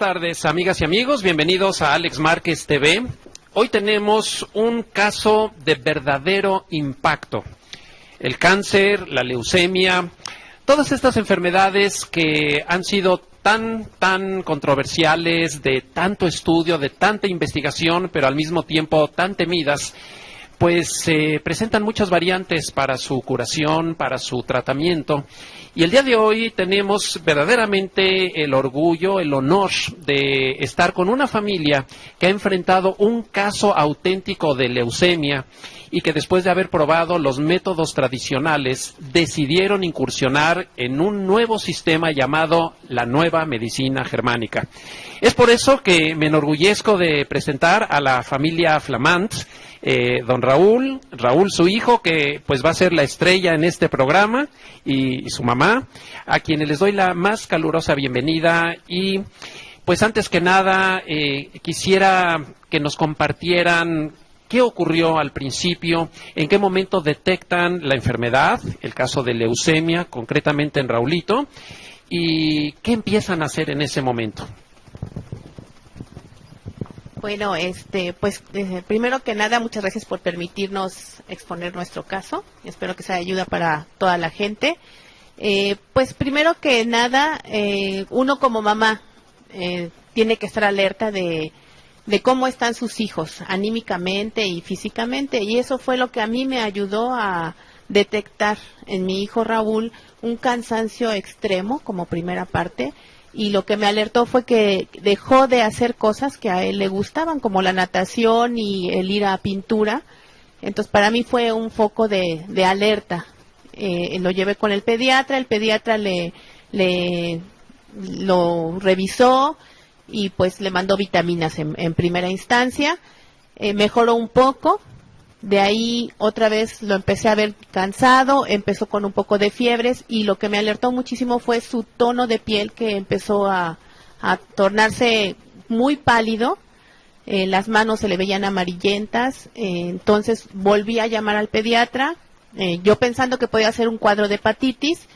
tardes, amigas y amigos. Bienvenidos a Alex Márquez TV. Hoy tenemos un caso de verdadero impacto. El cáncer, la leucemia, todas estas enfermedades que han sido tan controversiales, de tanto estudio, de tanta investigación, pero al mismo tiempo tan temidas, pues presentan muchas variantes para su curación, para su tratamiento. Y el día de hoy tenemos verdaderamente el orgullo, el honor de estar con una familia que ha enfrentado un caso auténtico de leucemia y que después de haber probado los métodos tradicionales decidieron incursionar en un nuevo sistema llamado la nueva medicina germánica. Es por eso que me enorgullezco de presentar a la familia Flamant, don Raúl su hijo, que pues va a ser la estrella en este programa, y su mamá, a quienes les doy la más calurosa bienvenida. Y pues antes que nada quisiera que nos compartieran qué ocurrió al principio, en qué momento detectan la enfermedad, el caso de leucemia, concretamente en Raulito, y qué empiezan a hacer en ese momento. Bueno, pues primero que nada, muchas gracias por permitirnos exponer nuestro caso. Espero que sea de ayuda para toda la gente. Pues primero que nada, uno como mamá tiene que estar alerta de cómo están sus hijos anímicamente y físicamente, y eso fue lo que a mí me ayudó a detectar en mi hijo Raúl un cansancio extremo como primera parte. Y lo que me alertó fue que dejó de hacer cosas que a él le gustaban, como la natación y el ir a pintura. Entonces, para mí fue un foco de alerta. Lo llevé con el pediatra lo revisó y pues le mandó vitaminas en primera instancia. Mejoró un poco. De ahí otra vez lo empecé a ver cansado, empezó con un poco de fiebres, y lo que me alertó muchísimo fue su tono de piel, que empezó a tornarse muy pálido, las manos se le veían amarillentas. Entonces volví a llamar al pediatra, yo pensando que podía ser un cuadro de hepatitis.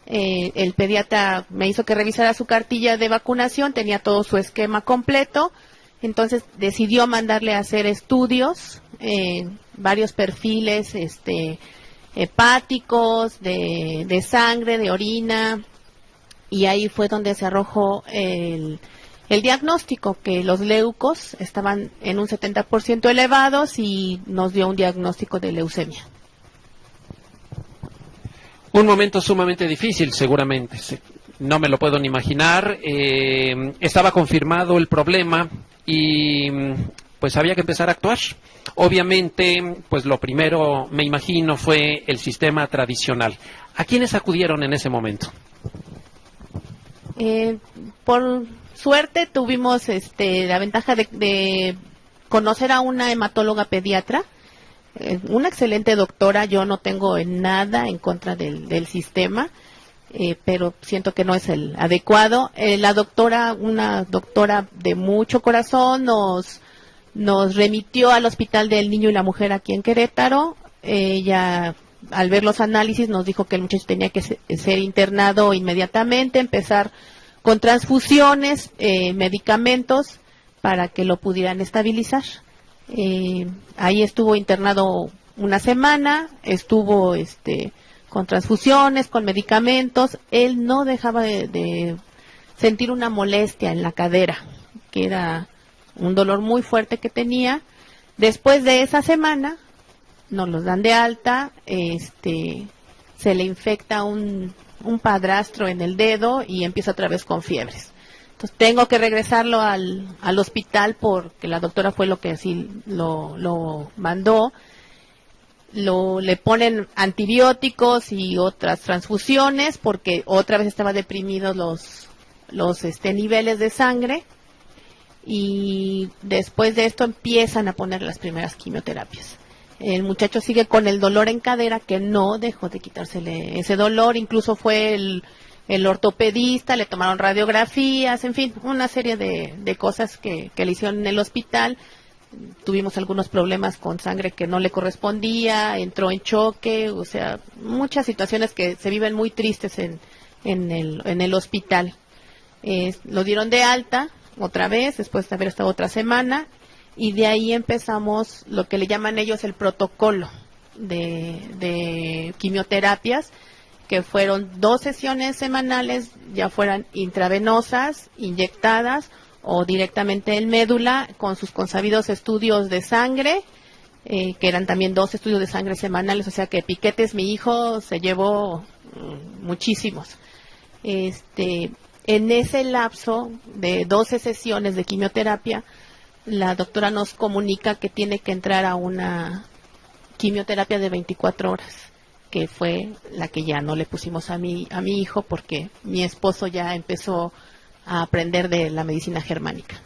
El pediatra me hizo que revisara su cartilla de vacunación, tenía todo su esquema completo. Entonces decidió mandarle a hacer estudios, varios perfiles hepáticos, de sangre, de orina, y ahí fue donde se arrojó el diagnóstico, que los leucos estaban en un 70% elevados, y nos dio un diagnóstico de leucemia. Un momento sumamente difícil, seguramente. No me lo puedo ni imaginar. Estaba confirmado el problema y pues había que empezar a actuar. Obviamente, pues lo primero, me imagino, fue el sistema tradicional. ¿A quiénes acudieron en ese momento? Por suerte tuvimos la ventaja de conocer a una hematóloga pediatra, una excelente doctora. Yo no tengo nada en contra del sistema, pero siento que no es el adecuado. La doctora, una doctora de mucho corazón, nos remitió al Hospital del Niño y la Mujer aquí en Querétaro. Ella, al ver los análisis, nos dijo que el muchacho tenía que ser internado inmediatamente, empezar con transfusiones, medicamentos, para que lo pudieran estabilizar. Ahí estuvo internado una semana, estuvo con transfusiones, con medicamentos. Él no dejaba de sentir una molestia en la cadera, que era un dolor muy fuerte que tenía. Después de esa semana, nos los dan de alta, se le infecta un padrastro en el dedo y empieza otra vez con fiebres. Entonces tengo que regresarlo al hospital, porque la doctora fue lo que así lo mandó. Le ponen antibióticos y otras transfusiones, porque otra vez estaban deprimidos los niveles de sangre, y después de esto empiezan a poner las primeras quimioterapias. El muchacho sigue con el dolor en cadera, que no dejó de quitársele ese dolor. Incluso fue el ortopedista, le tomaron radiografías, en fin, una serie de cosas que le hicieron en el hospital. Tuvimos algunos problemas con sangre que no le correspondía, entró en choque, o sea, muchas situaciones que se viven muy tristes en el hospital. Lo dieron de alta, otra vez, después de haber estado otra semana, y de ahí empezamos lo que le llaman ellos el protocolo de quimioterapias, que fueron 2 sesiones semanales, ya fueran intravenosas, inyectadas o directamente en médula, con sus consabidos estudios de sangre, que eran también 2 estudios de sangre semanales, o sea que piquetes mi hijo se llevó muchísimos. En ese lapso de 12 sesiones de quimioterapia, la doctora nos comunica que tiene que entrar a una quimioterapia de 24 horas, que fue la que ya no le pusimos a mi hijo, porque mi esposo ya empezó a aprender de la medicina germánica.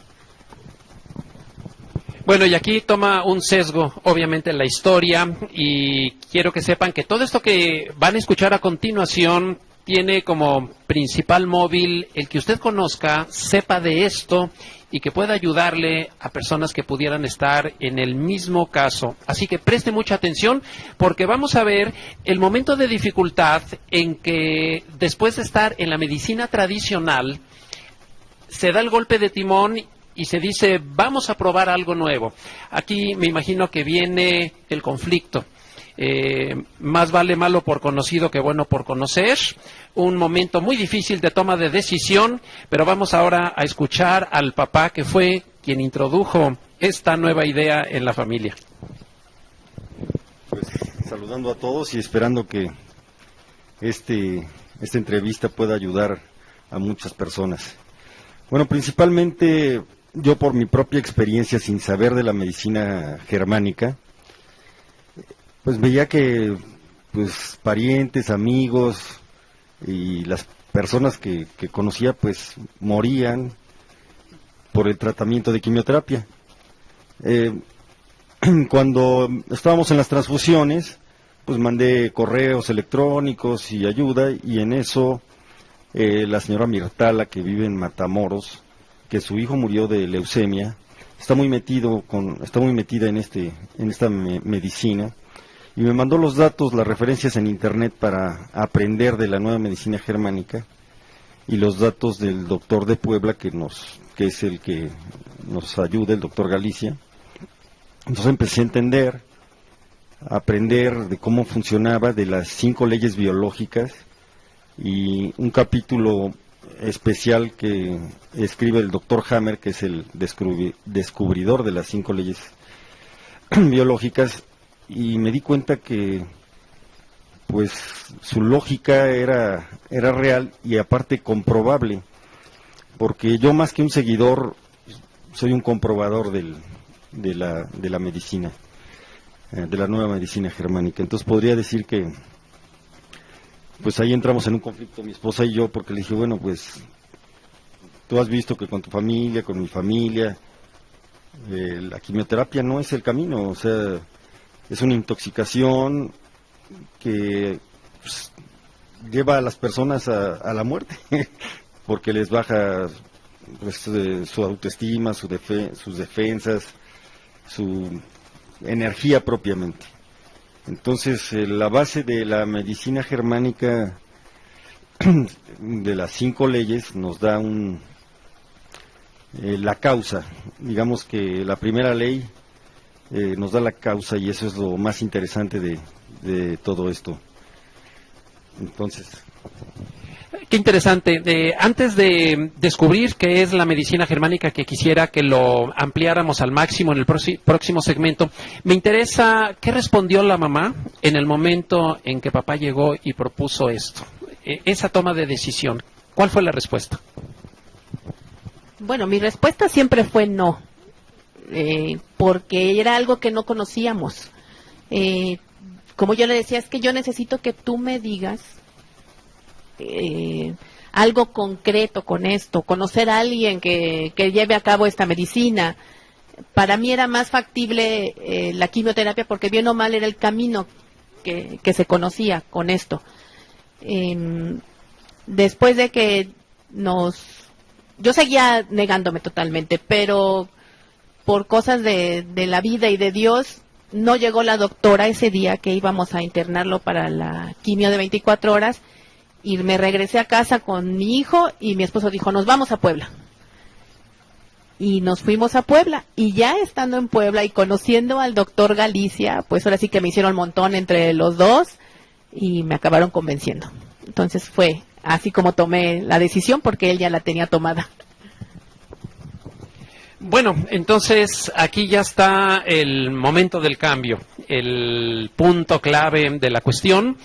Bueno, y aquí toma un sesgo, obviamente, la historia, y quiero que sepan que todo esto que van a escuchar a continuación tiene como principal móvil el que usted conozca, sepa de esto y que pueda ayudarle a personas que pudieran estar en el mismo caso. Así que preste mucha atención, porque vamos a ver el momento de dificultad en que, después de estar en la medicina tradicional, se da el golpe de timón y se dice, vamos a probar algo nuevo. Aquí me imagino que viene el conflicto. Más vale malo por conocido que bueno por conocer. Un momento muy difícil de toma de decisión, pero vamos ahora a escuchar al papá, que fue quien introdujo esta nueva idea en la familia. Pues saludando a todos y esperando que esta entrevista pueda ayudar a muchas personas. Bueno, principalmente yo, por mi propia experiencia, sin saber de la medicina germánica, pues veía que pues parientes, amigos y las personas que conocía pues morían por el tratamiento de quimioterapia. Cuando estábamos en las transfusiones, pues mandé correos electrónicos y ayuda, y en eso la señora Mirtala, que vive en Matamoros, que su hijo murió de leucemia, está muy metida en esta medicina, y me mandó los datos, las referencias en internet para aprender de la nueva medicina germánica, y los datos del doctor de Puebla, que es el que nos ayuda, el doctor Galicia. Entonces empecé a aprender de cómo funcionaba, de las 5 leyes biológicas, y un capítulo especial que escribe el doctor Hammer, que es el descubridor de las 5 leyes biológicas, y me di cuenta que pues su lógica era real y aparte comprobable, porque yo, más que un seguidor, soy un comprobador de la medicina, de la nueva medicina germánica. Entonces podría decir que pues ahí entramos en un conflicto mi esposa y yo, porque le dije, bueno, pues tú has visto que con tu familia, con mi familia, la quimioterapia no es el camino, o sea, es una intoxicación que pues, lleva a las personas a la muerte, porque les baja pues, su autoestima, sus defensas, su energía propiamente. Entonces, la base de la medicina germánica, de las 5 leyes, nos da la causa. Digamos que la primera ley nos da la causa, y eso es lo más interesante de todo esto. Entonces, qué interesante. Antes de descubrir qué es la medicina germánica, que quisiera que lo ampliáramos al máximo en el próximo segmento, me interesa qué respondió la mamá en el momento en que papá llegó y propuso esto. Esa toma de decisión, ¿cuál fue la respuesta? Bueno, mi respuesta siempre fue no, porque era algo que no conocíamos. Como yo le decía, es que yo necesito que tú me digas algo concreto con esto, conocer a alguien que lleve a cabo esta medicina. Para mí era más factible la quimioterapia, porque bien o mal era el camino que se conocía con esto. Después de que yo seguía negándome totalmente, pero por cosas de la vida y de Dios, no llegó la doctora ese día que íbamos a internarlo para la quimio de 24 horas, y me regresé a casa con mi hijo, y mi esposo dijo, nos vamos a Puebla. y nos fuimos a Puebla. Y ya estando en Puebla y conociendo al doctor Galicia, pues ahora sí que me hicieron un montón entre los dos y me acabaron convenciendo. Entonces fue así como tomé la decisión, porque él ya la tenía tomada. Bueno, entonces aquí ya está el momento del cambio, el punto clave de la cuestión.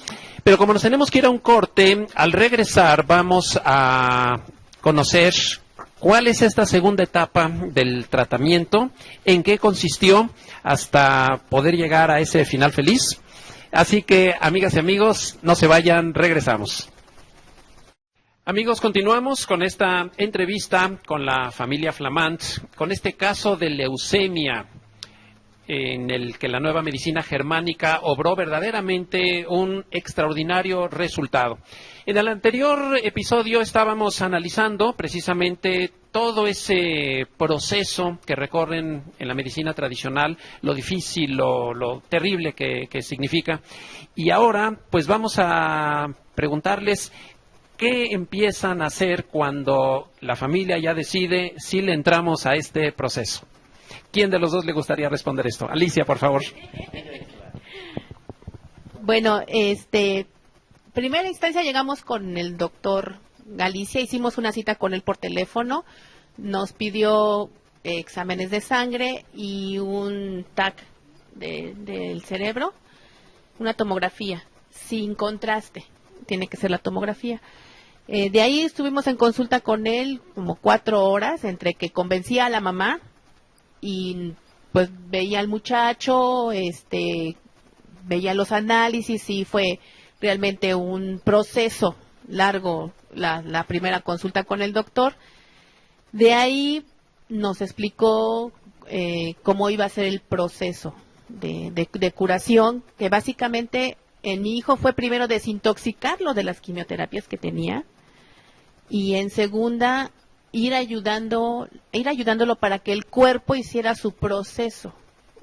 Pero como nos tenemos que ir a un corte, al regresar vamos a conocer cuál es esta segunda etapa del tratamiento, en qué consistió hasta poder llegar a ese final feliz. Así que, amigas y amigos, no se vayan, regresamos. Amigos, continuamos con esta entrevista con la familia Flamant, con este caso de leucemia, en el que la nueva medicina germánica obró verdaderamente un extraordinario resultado. En el anterior episodio estábamos analizando precisamente todo ese proceso que recorren en la medicina tradicional, lo difícil, lo terrible que significa. Y ahora, pues vamos a preguntarles qué empiezan a hacer cuando la familia ya decide si le entramos a este proceso. ¿Quién de los dos le gustaría responder esto? Alicia, por favor. Bueno, primera instancia llegamos con el doctor Galicia, hicimos una cita con él por teléfono, nos pidió exámenes de sangre y un TAC del cerebro, una tomografía sin contraste, tiene que ser la tomografía. De ahí estuvimos en consulta con él como 4 horas, entre que convencía a la mamá y pues veía al muchacho, veía los análisis, y fue realmente un proceso largo la primera consulta con el doctor. De ahí nos explicó cómo iba a ser el proceso de curación, que básicamente en mi hijo fue primero desintoxicarlo de las quimioterapias que tenía, y en segunda ir ayudándolo para que el cuerpo hiciera su proceso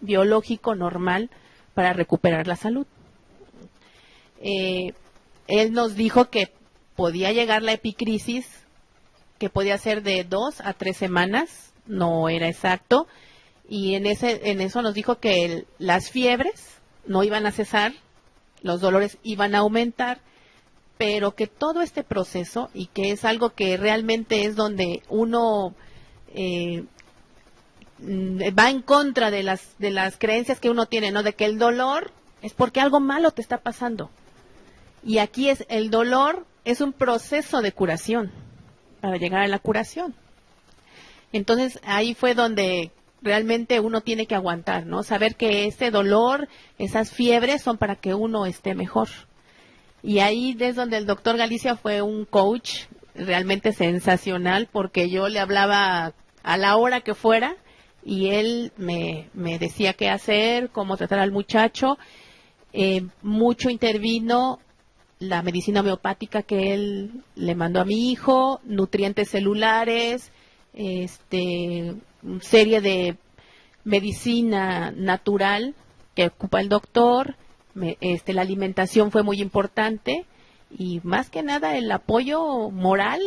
biológico normal para recuperar la salud. Él nos dijo que podía llegar la epicrisis, que podía ser de 2 a 3 semanas, no era exacto, y en eso nos dijo que las fiebres no iban a cesar, los dolores iban a aumentar, pero que todo este proceso, y que es algo que realmente es donde uno va en contra de las creencias que uno tiene, ¿no? De que el dolor es porque algo malo te está pasando. Y aquí el dolor es un proceso de curación, para llegar a la curación. Entonces ahí fue donde realmente uno tiene que aguantar, ¿no? Saber que ese dolor, esas fiebres son para que uno esté mejor. Y ahí es donde el doctor Galicia fue un coach realmente sensacional, porque yo le hablaba a la hora que fuera y él me decía qué hacer, cómo tratar al muchacho. Mucho intervino la medicina homeopática que él le mandó a mi hijo, nutrientes celulares, serie de medicina natural que ocupa el doctor. La alimentación fue muy importante, y más que nada el apoyo moral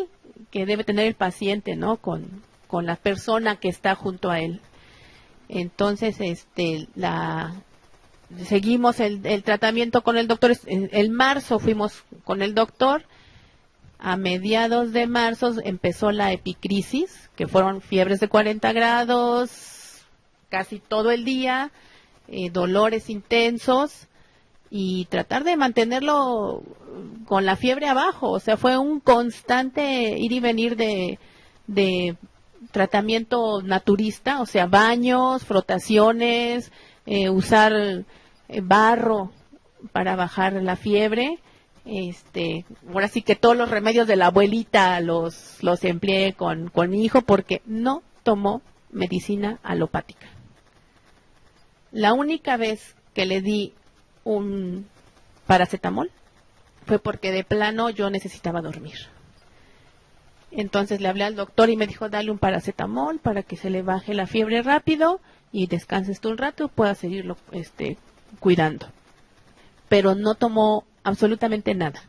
que debe tener el paciente, ¿no? Con la persona que está junto a él. Entonces, seguimos el tratamiento con el doctor. En marzo fuimos con el doctor. A mediados de marzo empezó la epicrisis, que fueron fiebres de 40 grados casi todo el día, dolores intensos, y tratar de mantenerlo con la fiebre abajo. O sea, fue un constante ir y venir de tratamiento naturista, o sea, baños, frotaciones, usar barro para bajar la fiebre. Ahora sí que todos los remedios de la abuelita los empleé con mi hijo, porque no tomó medicina alopática. La única vez que le di un paracetamol fue porque de plano yo necesitaba dormir. Entonces le hablé al doctor y me dijo: dale un paracetamol para que se le baje la fiebre rápido y descanses tú un rato, puedas seguirlo cuidando. Pero no tomó absolutamente nada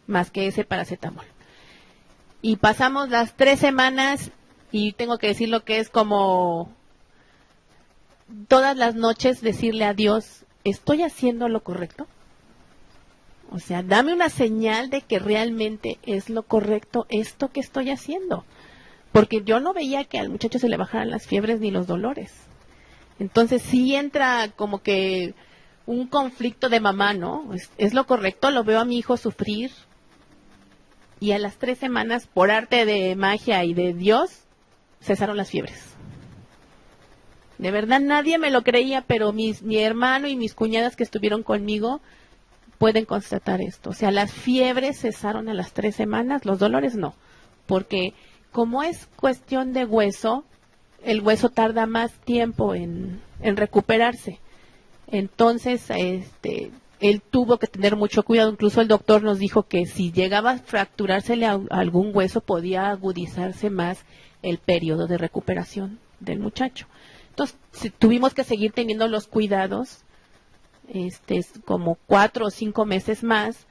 más que ese paracetamol. Y pasamos las 3 semanas Y tengo que decir lo que es como todas las noches decirle a Dios, ¿estoy haciendo lo correcto? O sea, dame una señal de que realmente es lo correcto esto que estoy haciendo. Porque yo no veía que al muchacho se le bajaran las fiebres ni los dolores. Entonces sí entra como que un conflicto de mamá, ¿no? Es lo correcto, lo veo a mi hijo sufrir. Y a las 3 semanas, por arte de magia y de Dios, cesaron las fiebres. De verdad nadie me lo creía, pero mi hermano y mis cuñadas que estuvieron conmigo pueden constatar esto. O sea, las fiebres cesaron a las 3 semanas, los dolores no. Porque como es cuestión de hueso, el hueso tarda más tiempo en recuperarse. Entonces, él tuvo que tener mucho cuidado. Incluso el doctor nos dijo que si llegaba a fracturársele a algún hueso, podía agudizarse más el periodo de recuperación del muchacho. Entonces, tuvimos que seguir teniendo los cuidados, como 4 o 5 meses más,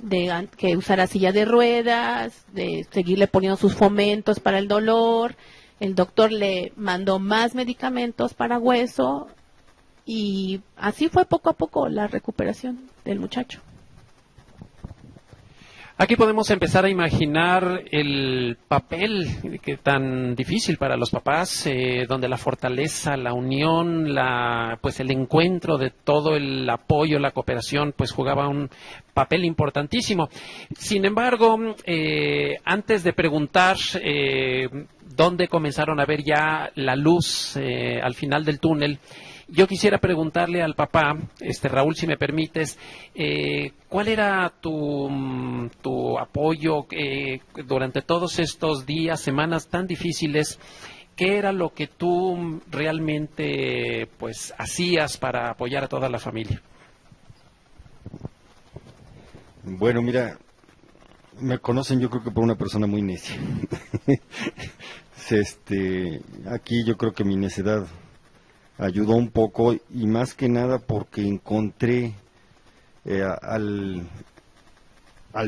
de que usara silla de ruedas, de seguirle poniendo sus fomentos para el dolor. El doctor le mandó más medicamentos para hueso y así fue poco a poco la recuperación del muchacho. Aquí podemos empezar a imaginar el papel que tan difícil para los papás, donde la fortaleza, la unión, pues el encuentro de todo el apoyo, la cooperación, pues jugaba un papel importantísimo. Sin embargo, antes de preguntar dónde comenzaron a ver ya la luz al final del túnel, yo quisiera preguntarle al papá, Raúl, si me permites, ¿cuál era tu apoyo durante todos estos días, semanas tan difíciles? ¿Qué era lo que tú realmente pues hacías para apoyar a toda la familia? Bueno, mira, me conocen yo creo que por una persona muy necia. Aquí yo creo que mi necedad ayudó un poco y más que nada porque encontré al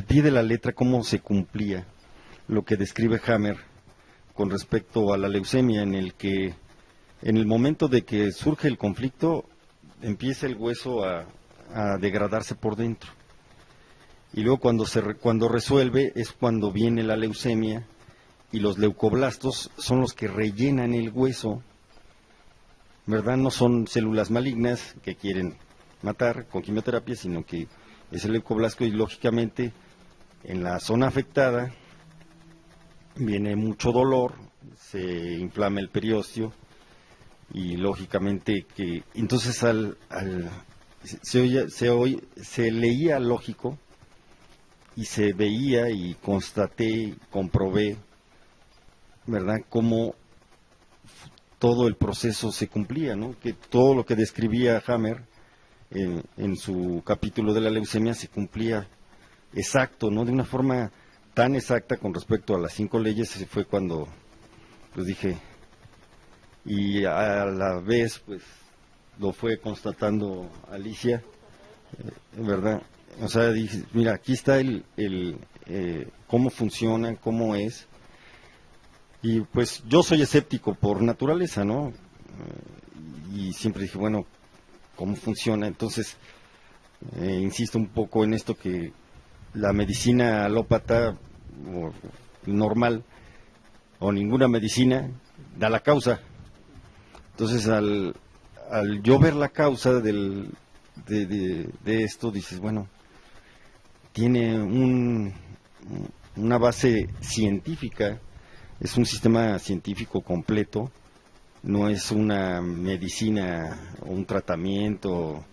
pie de la letra cómo se cumplía lo que describe Hammer con respecto a la leucemia, en el que en el momento de que surge el conflicto empieza el hueso a degradarse por dentro y luego cuando resuelve es cuando viene la leucemia y los leucoblastos son los que rellenan el hueso, ¿verdad? No son células malignas que quieren matar con quimioterapia, sino que es el leucoblasto y lógicamente en la zona afectada viene mucho dolor, se inflama el periósteo y lógicamente que entonces se leía lógico y se veía y constaté, comprobé, ¿verdad? Cómo todo el proceso se cumplía, ¿no? Que todo lo que describía Hammer en su capítulo de la leucemia se cumplía exacto, ¿no? De una forma tan exacta con respecto a las 5 leyes, fue cuando pues dije, y a la vez pues lo fue constatando Alicia, ¿verdad? O sea, dije, mira, aquí está cómo funciona, cómo es. Y pues yo soy escéptico por naturaleza, ¿no? Y siempre dije, bueno, ¿cómo funciona? Entonces, insisto un poco en esto que la medicina alópata o normal o ninguna medicina da la causa. Entonces, al yo ver la causa de esto, dices, bueno, tiene una base científica. Es un sistema científico completo, no es una medicina o un tratamiento,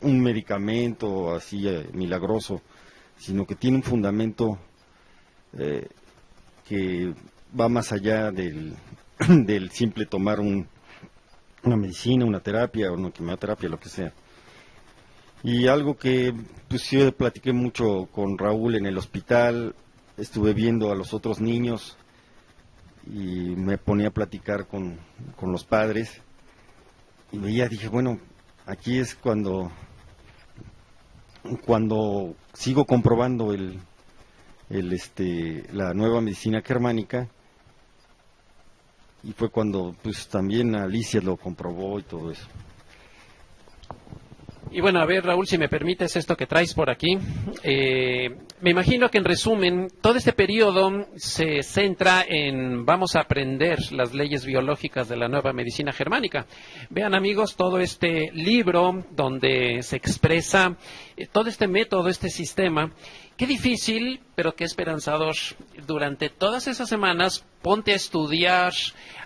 un medicamento así milagroso, sino que tiene un fundamento que va más allá del simple tomar una medicina, una terapia o una quimioterapia, lo que sea. Y algo que pues yo platiqué mucho con Raúl en el hospital. Estuve viendo a los otros niños y me ponía a platicar con los padres y dije, bueno, aquí es cuando sigo comprobando la nueva medicina germánica y fue cuando pues también Alicia lo comprobó y todo eso. Y bueno, a ver, Raúl, si me permites esto que traes por aquí. Me imagino que en resumen, todo este periodo se centra en vamos a aprender las leyes biológicas de la nueva medicina germánica. Vean, amigos, todo este libro donde se expresa todo este método, este sistema. Qué difícil, pero qué esperanzador. Durante todas esas semanas, ponte a estudiar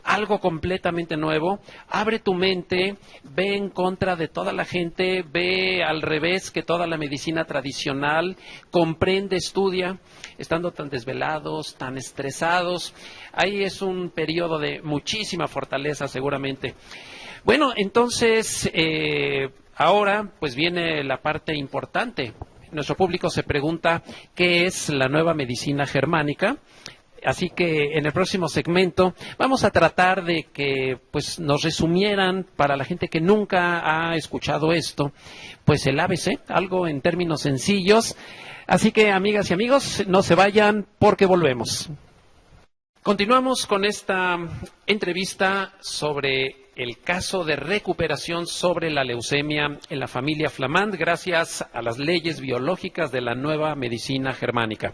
algo completamente nuevo, abre tu mente, ve en contra de toda la gente, ve al revés que toda la medicina tradicional, comprende, estudia, estando tan desvelados, tan estresados. Ahí es un periodo de muchísima fortaleza, seguramente. Bueno, entonces, ahora pues viene la parte importante. Nuestro público se pregunta qué es la nueva medicina germánica. Así que en el próximo segmento vamos a tratar de que pues nos resumieran, para la gente que nunca ha escuchado esto, pues el ABC, algo en términos sencillos. Así que, amigas y amigos, no se vayan porque volvemos. Continuamos con esta entrevista sobre el caso de recuperación sobre la leucemia en la familia Flamand, gracias a las leyes biológicas de la nueva medicina germánica.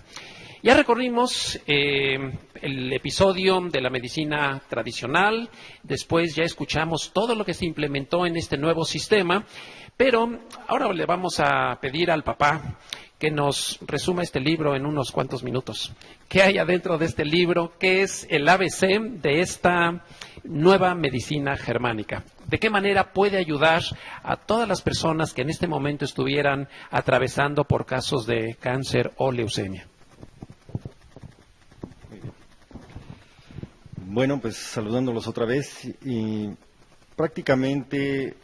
Ya recorrimos el episodio de la medicina tradicional, después ya escuchamos todo lo que se implementó en este nuevo sistema, pero ahora le vamos a pedir al papá que nos resuma este libro en unos cuantos minutos. ¿Qué hay adentro de este libro? ¿Qué es el ABC de esta nueva medicina germánica? ¿De qué manera puede ayudar a todas las personas que en este momento estuvieran atravesando por casos de cáncer o leucemia? Bueno, pues saludándolos otra vez, y prácticamente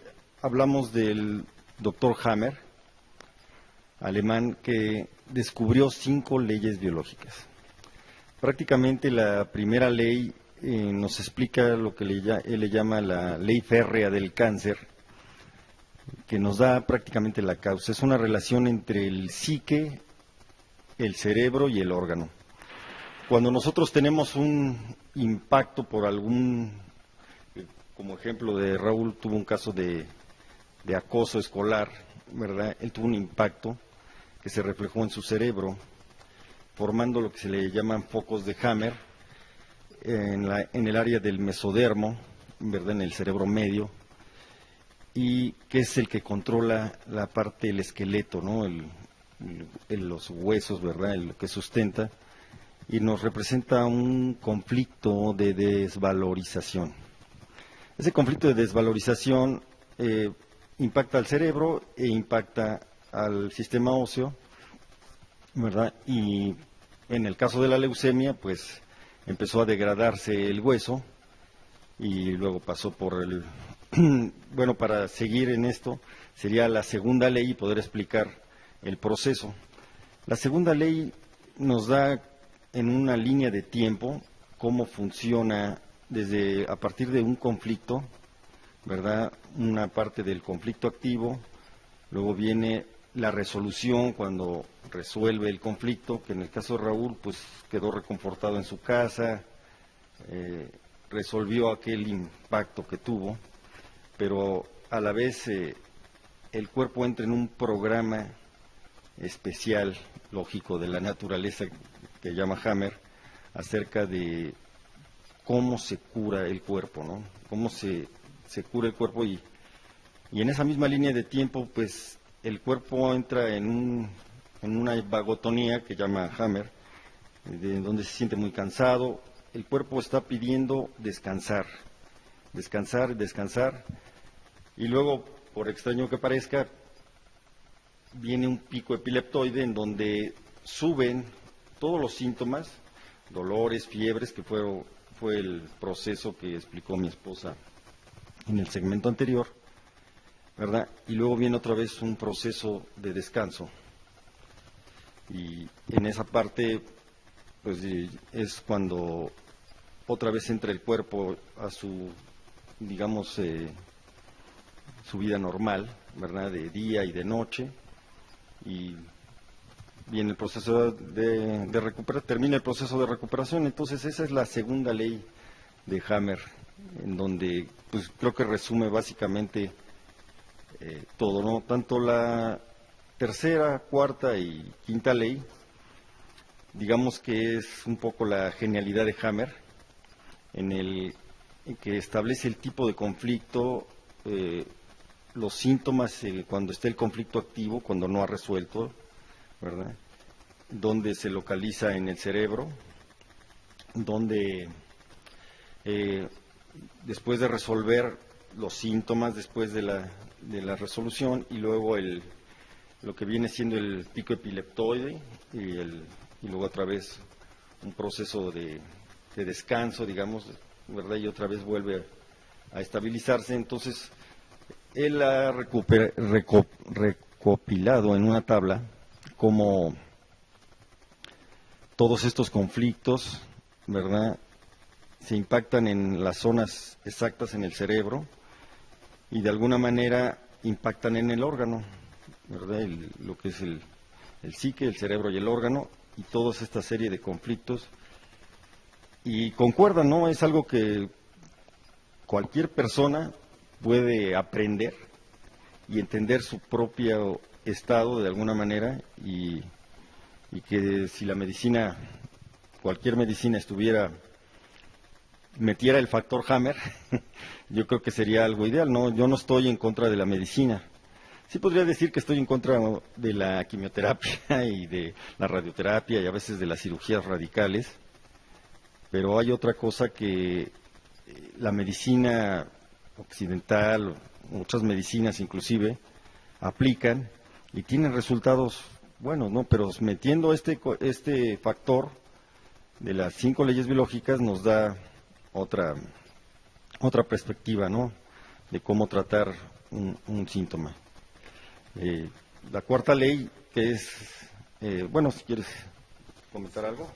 hablamos del doctor Hammer, alemán, que descubrió 5 leyes biológicas. Prácticamente la primera ley nos explica lo que él le llama la ley férrea del cáncer, que nos da prácticamente la causa. Es una relación entre el psique, el cerebro y el órgano. Cuando nosotros tenemos un impacto por algún, como ejemplo de Raúl, tuvo un caso de acoso escolar, ¿verdad? Él tuvo un impacto que se reflejó en su cerebro, formando lo que se le llaman focos de Hammer en el área del mesodermo, ¿verdad? En el cerebro medio, y que es el que controla la parte del esqueleto, ¿no? Los huesos, ¿verdad? Lo que sustenta, y nos representa un conflicto de desvalorización. Ese conflicto de desvalorización impacta al cerebro e impacta al sistema óseo, ¿verdad? Y en el caso de la leucemia, pues empezó a degradarse el hueso y luego pasó por el... Bueno, para seguir en esto, sería la segunda ley y poder explicar el proceso. La segunda ley nos da en una línea de tiempo cómo funciona a partir de un conflicto, ¿verdad? Una parte del conflicto activo, luego viene la resolución cuando resuelve el conflicto, que en el caso de Raúl pues quedó reconfortado en su casa, resolvió aquel impacto que tuvo, pero a la vez el cuerpo entra en un programa especial, lógico, de la naturaleza que llama Hammer, acerca de cómo se cura el cuerpo, ¿no? Cómo se cura el cuerpo, y en esa misma línea de tiempo, pues el cuerpo entra en una vagotonía que llama Hammer, donde se siente muy cansado. El cuerpo está pidiendo descansar, descansar, descansar, y luego, por extraño que parezca, viene un pico epileptoide en donde suben todos los síntomas, dolores, fiebres, que fue el proceso que explicó mi esposa en el segmento anterior, ¿verdad? Y luego viene otra vez un proceso de descanso. Y en esa parte, pues es cuando otra vez entra el cuerpo a su, digamos, su vida normal, ¿verdad? De día y de noche, y viene el proceso de recuperación, termina el proceso de recuperación. Entonces esa es la segunda ley de Hammer, en donde pues creo que resume básicamente todo, ¿no? Tanto la tercera, cuarta y quinta ley, digamos que es un poco la genialidad de Hammer, en que establece el tipo de conflicto, los síntomas cuando está el conflicto activo, cuando no ha resuelto, ¿verdad? Donde se localiza en el cerebro, donde después de resolver los síntomas, después de la resolución, y luego lo que viene siendo el pico epileptoide, y luego otra vez un proceso de descanso, digamos, ¿verdad? Y otra vez vuelve a estabilizarse. Entonces, él ha recopilado en una tabla como todos estos conflictos, ¿verdad?, se impactan en las zonas exactas en el cerebro y de alguna manera impactan en el órgano, ¿verdad?, lo que es el psique, el cerebro y el órgano, y toda esta serie de conflictos. Y concuerdan, ¿no? Es algo que cualquier persona puede aprender y entender su propio estado de alguna manera, y que si la medicina, cualquier medicina metiera el factor Hammer, yo creo que sería algo ideal, ¿no? Yo no estoy en contra de la medicina. Sí podría decir que estoy en contra de la quimioterapia y de la radioterapia y a veces de las cirugías radicales, pero hay otra cosa que la medicina occidental, otras medicinas inclusive, aplican y tienen resultados buenos, ¿no? Pero metiendo este factor de las 5 leyes biológicas nos da otra perspectiva, ¿no?, de cómo tratar un síntoma. La cuarta ley, que es, bueno, si quieres comentar algo.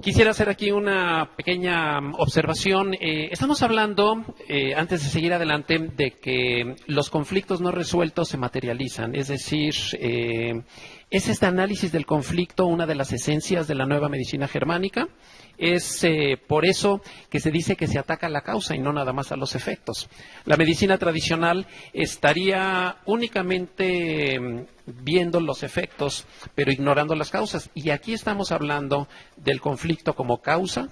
Quisiera hacer aquí una pequeña observación. Estamos hablando, antes de seguir adelante, de que los conflictos no resueltos se materializan. Es decir, es este análisis del conflicto una de las esencias de la nueva medicina germánica. Es por eso que se dice que se ataca la causa y no nada más a los efectos. La medicina tradicional estaría únicamente viendo los efectos, pero ignorando las causas. Y aquí estamos hablando del conflicto como causa.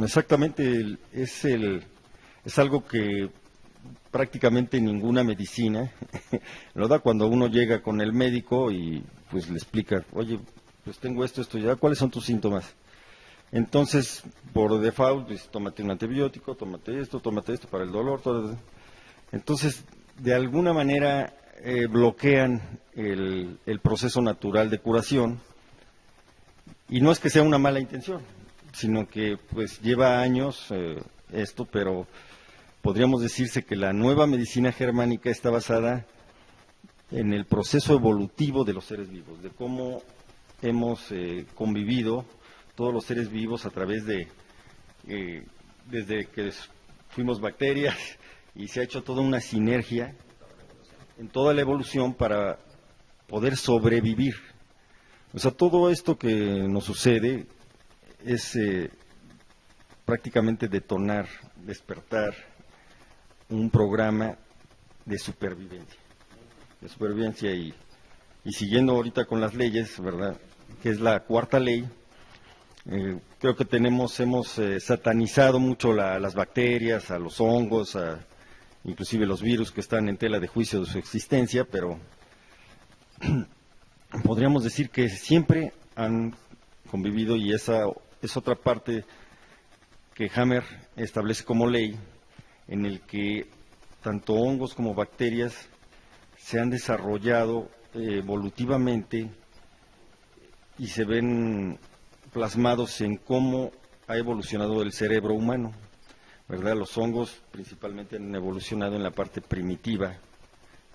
Exactamente, es algo que prácticamente ninguna medicina lo da. Cuando uno llega con el médico y pues le explica, oye, pues tengo esto, ya, ¿cuáles son tus síntomas? Entonces, por default, pues tómate un antibiótico, tómate esto para el dolor, todo. Entonces, de alguna manera bloquean el proceso natural de curación, y no es que sea una mala intención, sino que pues lleva años esto, pero podríamos decirse que la nueva medicina germánica está basada en el proceso evolutivo de los seres vivos, de cómo hemos convivido todos los seres vivos a través de, desde que fuimos bacterias, y se ha hecho toda una sinergia en toda la evolución para poder sobrevivir. O sea, todo esto que nos sucede es prácticamente detonar, despertar un programa de supervivencia, y siguiendo ahorita con las leyes, ¿verdad?, que es la cuarta ley, creo que hemos satanizado mucho las bacterias, a los hongos, inclusive los virus que están en tela de juicio de su existencia, pero podríamos decir que siempre han convivido, y esa es otra parte que Hammer establece como ley, en el que tanto hongos como bacterias se han desarrollado evolutivamente y se ven plasmados en cómo ha evolucionado el cerebro humano, ¿verdad? Los hongos principalmente han evolucionado en la parte primitiva,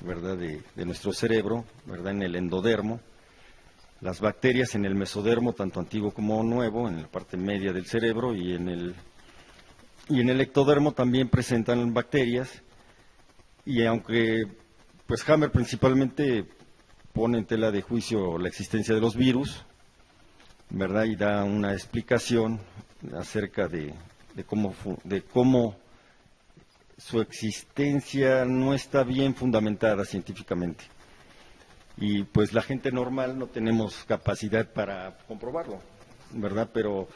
¿verdad?, de nuestro cerebro, ¿verdad?, en el endodermo. Las bacterias en el mesodermo, tanto antiguo como nuevo, en la parte media del cerebro, y en el ectodermo también presentan bacterias. Y aunque pues Hammer principalmente pone en tela de juicio la existencia de los virus, ¿verdad?, y da una explicación acerca de cómo su existencia no está bien fundamentada científicamente. Y pues la gente normal no tenemos capacidad para comprobarlo, ¿verdad? Pero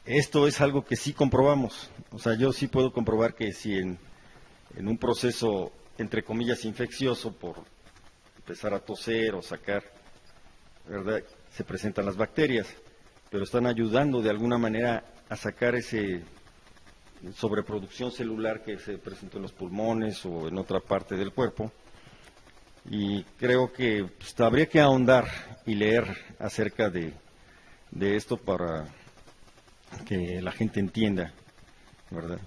esto es algo que sí comprobamos. O sea, yo sí puedo comprobar que si en un proceso, entre comillas, infeccioso, por empezar a toser o sacar, ¿verdad?, se presentan las bacterias, pero están ayudando de alguna manera a sacar ese sobreproducción celular que se presentó en los pulmones o en otra parte del cuerpo. Y creo que pues, habría que ahondar y leer acerca de esto para que la gente entienda, ¿verdad?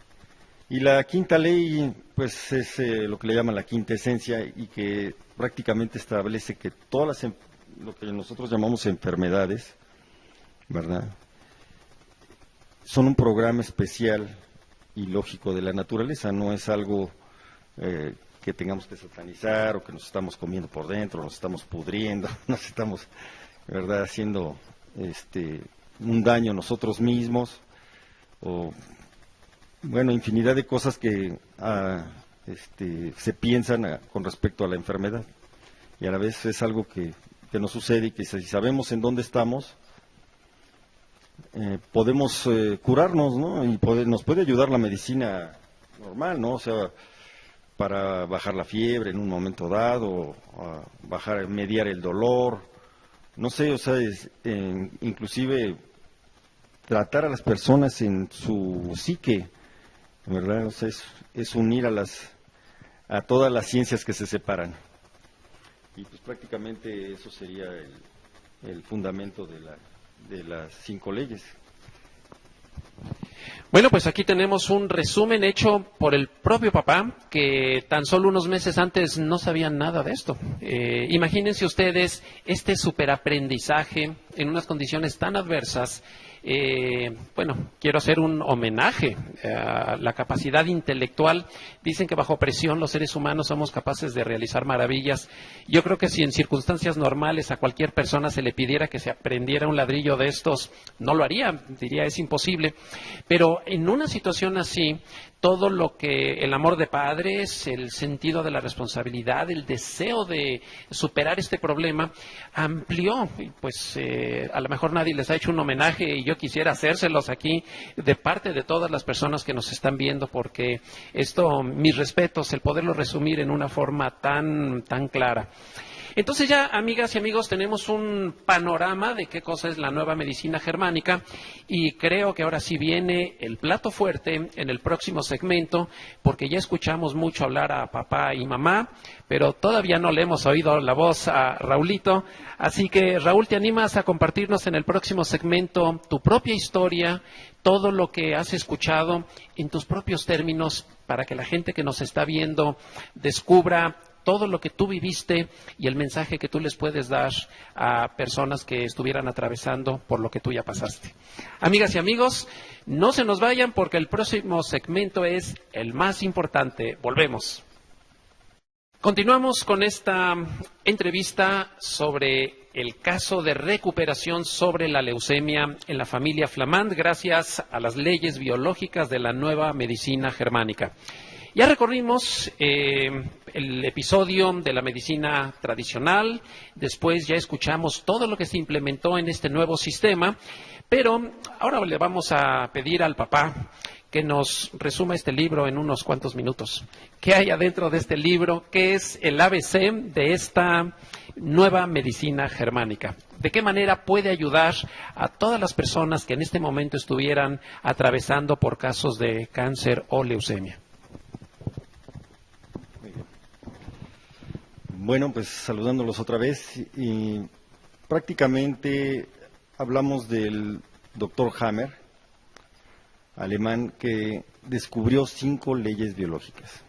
Y la quinta ley, pues es lo que le llaman la quinta esencia y que prácticamente establece que todas lo que nosotros llamamos enfermedades, ¿verdad?, son un programa especial y lógico de la naturaleza, no es algo que tengamos que satanizar o que nos estamos comiendo por dentro, nos estamos pudriendo, nos estamos, ¿verdad?, haciendo un daño a nosotros mismos, o bueno, infinidad de cosas que se piensan con respecto a la enfermedad, y a la vez es algo que nos sucede y que si sabemos en dónde estamos, podemos curarnos, ¿no? Y nos puede ayudar la medicina normal, ¿no? O sea, para bajar la fiebre en un momento dado, mediar el dolor, no sé, o sea, inclusive tratar a las personas en su psique, ¿verdad? O sea, es unir a todas las ciencias que se separan. Y pues prácticamente eso sería el fundamento de las 5 leyes. Bueno, pues aquí tenemos un resumen hecho por el propio papá, que tan solo unos meses antes no sabían nada de esto. Imagínense ustedes este superaprendizaje en unas condiciones tan adversas. Bueno, quiero hacer un homenaje a la capacidad intelectual. Dicen que bajo presión los seres humanos somos capaces de realizar maravillas. Yo creo que si en circunstancias normales a cualquier persona se le pidiera que se aprendiera un ladrillo de estos, no lo haría, diría es imposible. Pero en una situación así, todo lo que el amor de padres, el sentido de la responsabilidad, el deseo de superar este problema, amplió. Y pues a lo mejor nadie les ha hecho un homenaje y yo quisiera hacérselos aquí de parte de todas las personas que nos están viendo, porque esto, mis respetos, el poderlo resumir en una forma tan clara. Entonces ya, amigas y amigos, tenemos un panorama de qué cosa es la nueva medicina germánica y creo que ahora sí viene el plato fuerte en el próximo segmento, porque ya escuchamos mucho hablar a papá y mamá, pero todavía no le hemos oído la voz a Raulito. Así que, Raúl, ¿te animas a compartirnos en el próximo segmento tu propia historia, todo lo que has escuchado en tus propios términos, para que la gente que nos está viendo descubra todo lo que tú viviste y el mensaje que tú les puedes dar a personas que estuvieran atravesando por lo que tú ya pasaste? Amigas y amigos, no se nos vayan porque el próximo segmento es el más importante. Volvemos. Continuamos con esta entrevista sobre el caso de recuperación sobre la leucemia en la familia Flamand, gracias a las leyes biológicas de la nueva medicina germánica. Ya recorrimos el episodio de la medicina tradicional, después ya escuchamos todo lo que se implementó en este nuevo sistema, pero ahora le vamos a pedir al papá que nos resuma este libro en unos cuantos minutos. ¿Qué hay adentro de este libro? ¿Qué es el ABC de esta nueva medicina germánica? ¿De qué manera puede ayudar a todas las personas que en este momento estuvieran atravesando por casos de cáncer o leucemia? Bueno, pues saludándolos otra vez, y prácticamente hablamos del doctor Hammer, alemán, que descubrió 5 leyes biológicas.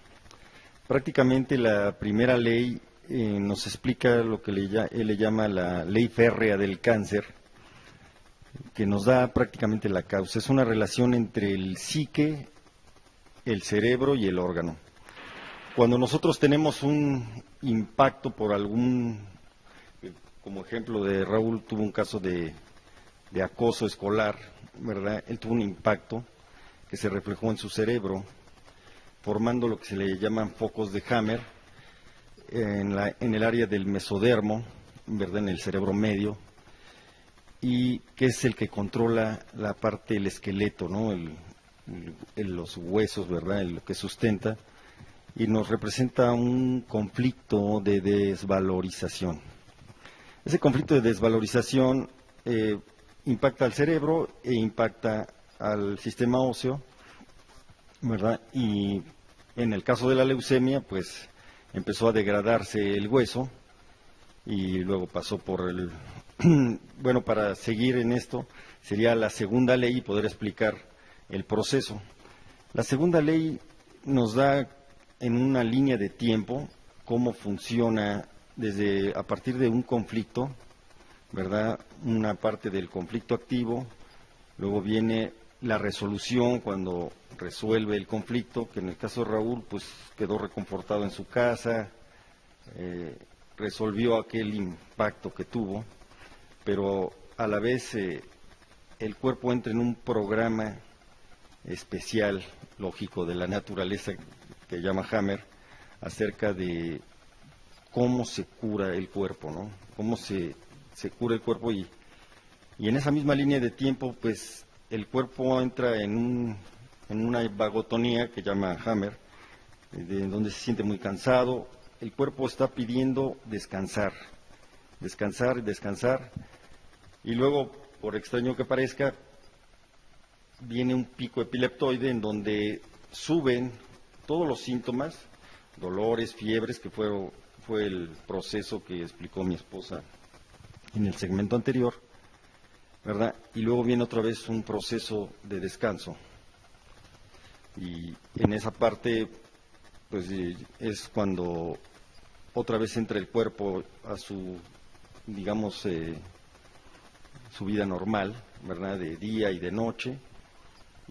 Prácticamente la primera ley nos explica lo que él le llama la ley férrea del cáncer, que nos da prácticamente la causa. Es una relación entre el psique, el cerebro y el órgano. Cuando nosotros tenemos un impacto por como ejemplo de Raúl tuvo un caso de de acoso escolar, ¿verdad? Él tuvo un impacto que se reflejó en su cerebro, formando lo que se le llaman focos de Hammer en el área del mesodermo, ¿verdad? En el cerebro medio, y que es el que controla la parte del esqueleto, ¿no? Los huesos, ¿verdad? Lo que sustenta, y nos representa un conflicto de desvalorización. Ese conflicto de desvalorización impacta al cerebro e impacta al sistema óseo, ¿verdad? Y en el caso de la leucemia, pues empezó a degradarse el hueso y luego pasó por el... Bueno, para seguir en esto, sería la segunda ley y poder explicar el proceso. La segunda ley nos da en una línea de tiempo cómo funciona a partir de un conflicto, ¿verdad? Una parte del conflicto activo, luego viene la resolución cuando resuelve el conflicto, que en el caso de Raúl pues quedó reconfortado en su casa, resolvió aquel impacto que tuvo, pero a la vez el cuerpo entra en un programa especial, lógico, de la naturaleza que llama Hammer, acerca de cómo se cura el cuerpo, ¿no? Cómo se cura el cuerpo y en esa misma línea de tiempo, pues el cuerpo entra en una vagotonía que llama Hammer, donde se siente muy cansado. El cuerpo está pidiendo descansar, descansar, descansar, y luego, por extraño que parezca, viene un pico epileptoide en donde suben todos los síntomas, dolores, fiebres, que fue el proceso que explicó mi esposa en el segmento anterior, ¿verdad? Y luego viene otra vez un proceso de descanso. Y en esa parte, pues es cuando otra vez entra el cuerpo a su, digamos, su vida normal, ¿verdad? De día y de noche.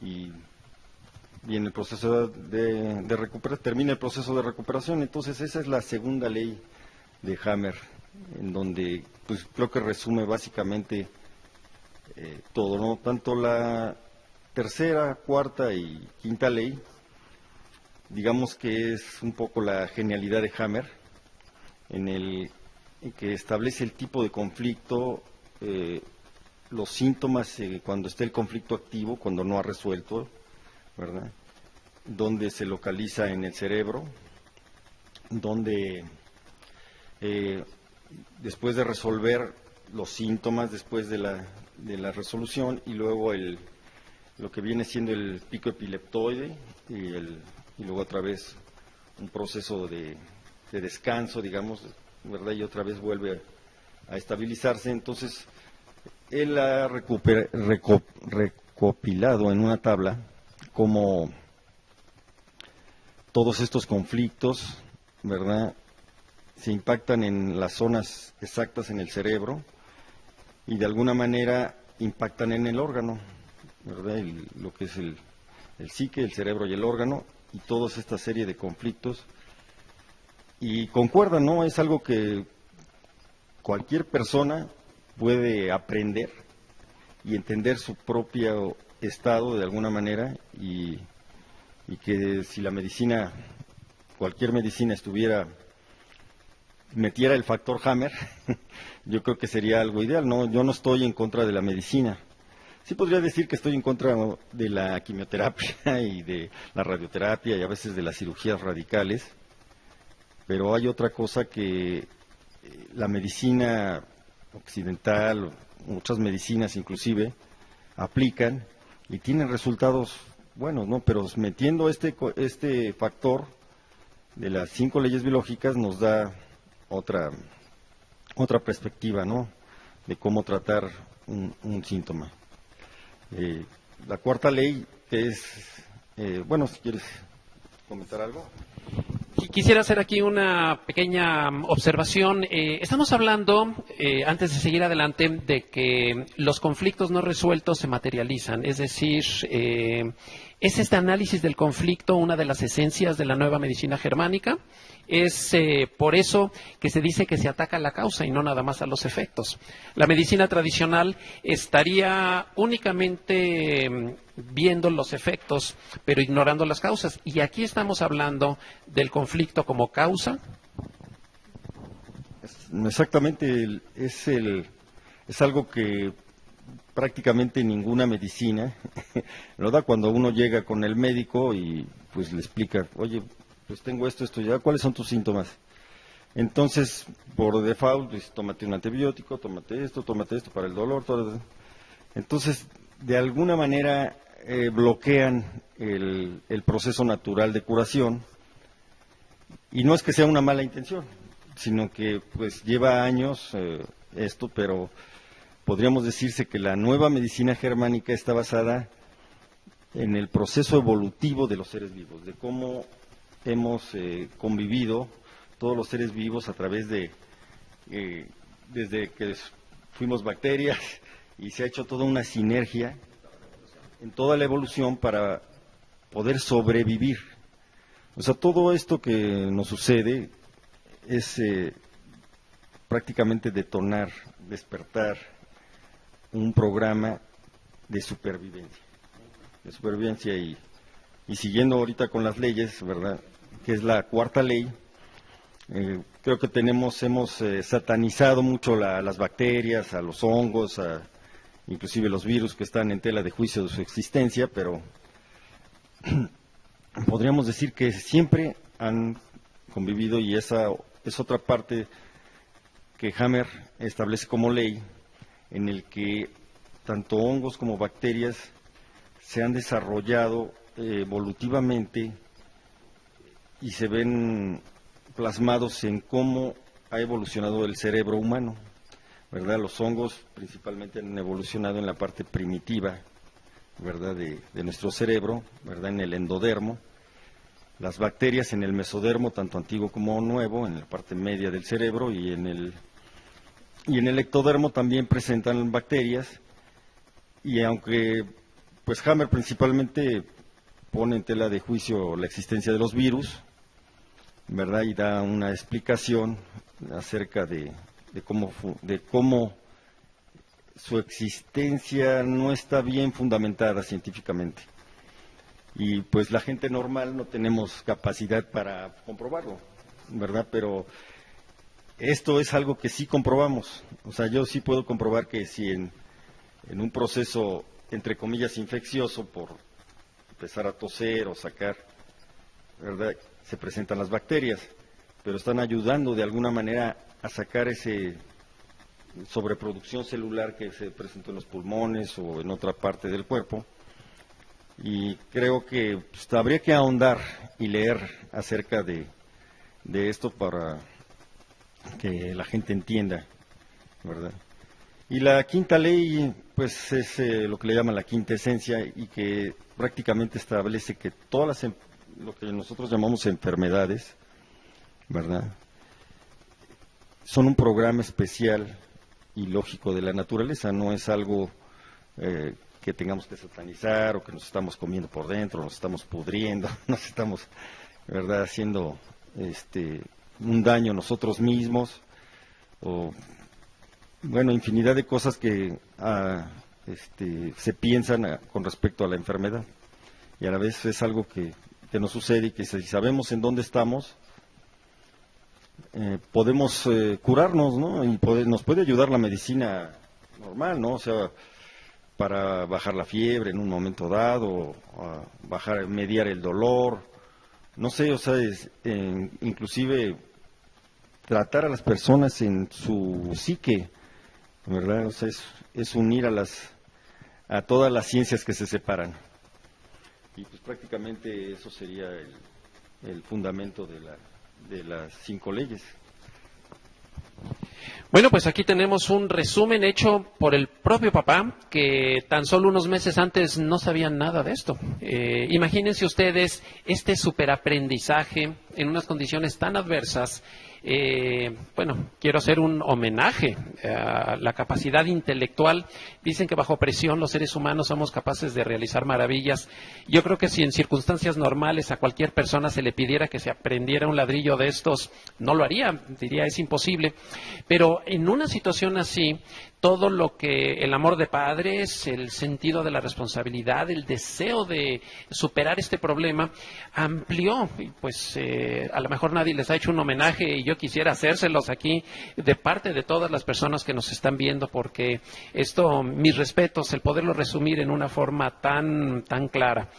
Y viene el proceso de recuperación, termina el proceso de recuperación. Entonces esa es la segunda ley de Hammer, en donde pues creo que resume básicamente todo, ¿no? Tanto la tercera, cuarta y quinta ley, digamos que es un poco la genialidad de Hammer, en que establece el tipo de conflicto, los síntomas cuando está el conflicto activo, cuando no ha resuelto, ¿verdad? Donde se localiza en el cerebro, donde después de resolver los síntomas, después de la resolución, y luego lo que viene siendo el pico epileptoide, y luego otra vez un proceso de descanso, digamos, ¿verdad? Y otra vez vuelve a estabilizarse. Entonces, él ha recopilado en una tabla cómo todos estos conflictos, ¿verdad?, se impactan en las zonas exactas en el cerebro y de alguna manera impactan en el órgano, ¿verdad? Lo que es el psique, el cerebro y el órgano, y toda esta serie de conflictos. Y concuerdan, ¿no? Es algo que cualquier persona puede aprender y entender su propio estado de alguna manera, y que si la medicina, cualquier medicina metiera el factor Hammer, yo creo que sería algo ideal, ¿no? Yo no estoy en contra de la medicina. Sí podría decir que estoy en contra de la quimioterapia y de la radioterapia y a veces de las cirugías radicales, pero hay otra cosa que la medicina occidental, muchas medicinas inclusive, aplican y tienen resultados buenos, ¿no? Pero metiendo este factor de las 5 leyes biológicas nos da otra perspectiva, ¿no?, de cómo tratar un síntoma. La cuarta ley, que es, bueno, si quieres comentar algo. Quisiera hacer aquí una pequeña observación. Estamos hablando, antes de seguir adelante, de que los conflictos no resueltos se materializan. Es decir, ¿Es este análisis del conflicto una de las esencias de la nueva medicina germánica? Es por eso que se dice que se ataca la causa y no nada más a los efectos. La medicina tradicional estaría únicamente viendo los efectos, pero ignorando las causas. Y aquí estamos hablando del conflicto como causa. Exactamente, es algo que prácticamente ninguna medicina lo da cuando uno llega con el médico y pues le explica, oye, pues tengo esto, ya, ¿cuáles son tus síntomas? Entonces, por default, pues, tómate un antibiótico, tómate esto para el dolor, todo. Entonces, de alguna manera bloquean el proceso natural de curación, y no es que sea una mala intención, sino que pues lleva años esto, pero podríamos decirse que la nueva medicina germánica está basada en el proceso evolutivo de los seres vivos, de cómo hemos convivido todos los seres vivos a través de, desde que fuimos bacterias, y se ha hecho toda una sinergia en toda la evolución para poder sobrevivir. O sea, todo esto que nos sucede es prácticamente detonar, despertar un programa de supervivencia y siguiendo ahorita con las leyes, ¿verdad?, que es la cuarta ley. Creo que hemos satanizado mucho las bacterias, a los hongos, inclusive los virus que están en tela de juicio de su existencia, pero podríamos decir que siempre han convivido, y esa es otra parte que Hammer establece como ley, en el que tanto hongos como bacterias se han desarrollado evolutivamente y se ven plasmados en cómo ha evolucionado el cerebro humano, ¿verdad? Los hongos principalmente han evolucionado en la parte primitiva, ¿verdad?, de nuestro cerebro, ¿verdad?, en el endodermo. Las bacterias en el mesodermo, tanto antiguo como nuevo, en la parte media del cerebro, y en el ectodermo también presentan bacterias, y aunque pues Hammer principalmente pone en tela de juicio la existencia de los virus, ¿verdad?, y da una explicación acerca de cómo su existencia no está bien fundamentada científicamente. Y pues la gente normal no tenemos capacidad para comprobarlo, ¿verdad? Pero esto es algo que sí comprobamos. O sea, yo sí puedo comprobar que si en un proceso, entre comillas, infeccioso, por empezar a toser o sacar, ¿verdad?, se presentan las bacterias, pero están ayudando de alguna manera a sacar ese sobreproducción celular que se presentó en los pulmones o en otra parte del cuerpo. Y creo que pues, habría que ahondar y leer acerca de esto para que la gente entienda, ¿verdad? Y la quinta ley, pues es lo que le llaman la quinta esencia, y que prácticamente establece que todas lo que nosotros llamamos enfermedades, ¿verdad?, son un programa especial y lógico de la naturaleza, no es algo que tengamos que satanizar, o que nos estamos comiendo por dentro, nos estamos pudriendo, nos estamos, ¿verdad?, haciendo un daño a nosotros mismos, o bueno, infinidad de cosas que se piensan con respecto a la enfermedad, y a la vez es algo que nos sucede, y que si sabemos en dónde estamos, podemos curarnos, ¿no? Y nos puede ayudar la medicina normal, ¿no? O sea, para bajar la fiebre en un momento dado, mediar el dolor, no sé, o sea, inclusive tratar a las personas en su psique, ¿verdad? O sea, es unir a todas las ciencias que se separan. Y pues prácticamente eso sería el fundamento de las 5 leyes. Bueno, pues aquí tenemos un resumen hecho por el propio papá, que tan solo unos meses antes no sabían nada de esto. Imagínense ustedes este superaprendizaje en unas condiciones tan adversas, bueno, quiero hacer un homenaje a la capacidad intelectual. Dicen que bajo presión los seres humanos somos capaces de realizar maravillas. Yo creo que si en circunstancias normales a cualquier persona se le pidiera que se aprendiera un ladrillo de estos, no lo haría, diría es imposible. Pero en una situación así, todo lo que el amor de padres, el sentido de la responsabilidad, el deseo de superar este problema, amplió. Y pues a lo mejor nadie les ha hecho un homenaje y yo quisiera hacérselos aquí de parte de todas las personas que nos están viendo, porque esto, mis respetos, el poderlo resumir en una forma tan clara.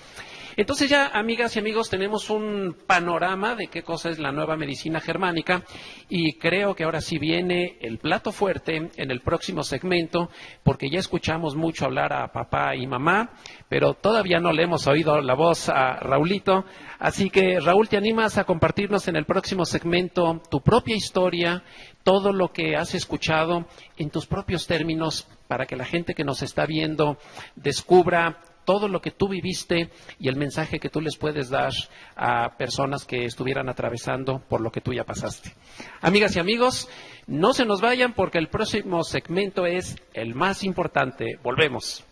Entonces ya, amigas y amigos, tenemos un panorama de qué cosa es la nueva medicina germánica y creo que ahora sí viene el plato fuerte en el próximo segmento, porque ya escuchamos mucho hablar a papá y mamá, pero todavía no le hemos oído la voz a Raulito. Así que, Raúl, ¿te animas a compartirnos en el próximo segmento tu propia historia, todo lo que has escuchado en tus propios términos, para que la gente que nos está viendo descubra todo lo que tú viviste y el mensaje que tú les puedes dar a personas que estuvieran atravesando por lo que tú ya pasaste? Amigas y amigos, no se nos vayan porque el próximo segmento es el más importante. Volvemos.